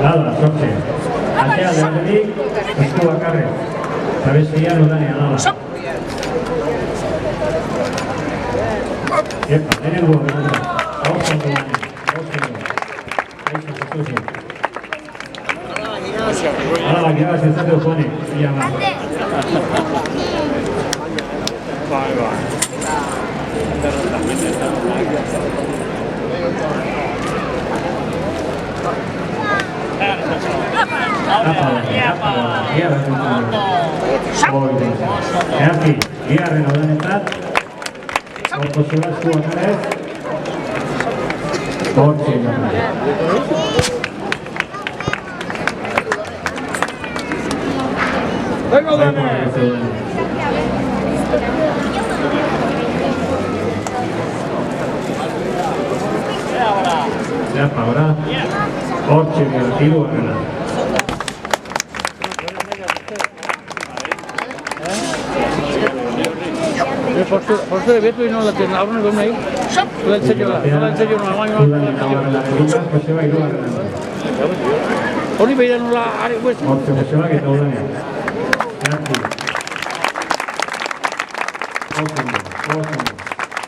Nada, sortxe. Atea aldetik, esku bakarre. Eta bestia nodanean, nada. Epa, lehenengo, hauzen dudanean. Hala, gira zentzatu Juane, ia bat. Bai. Eaki, bigarren haudanetat, orko zura esku bakarez, hortxe bakarez. Venga, Dane! Ya, ahora, hortxe negatibo garrana. Por eso de Beto y no la tiene, ahora no duerme ahí. No la enseño no la baño. Oliveira no la haré pues. Hortxe Joseba que todo daña. Gracias.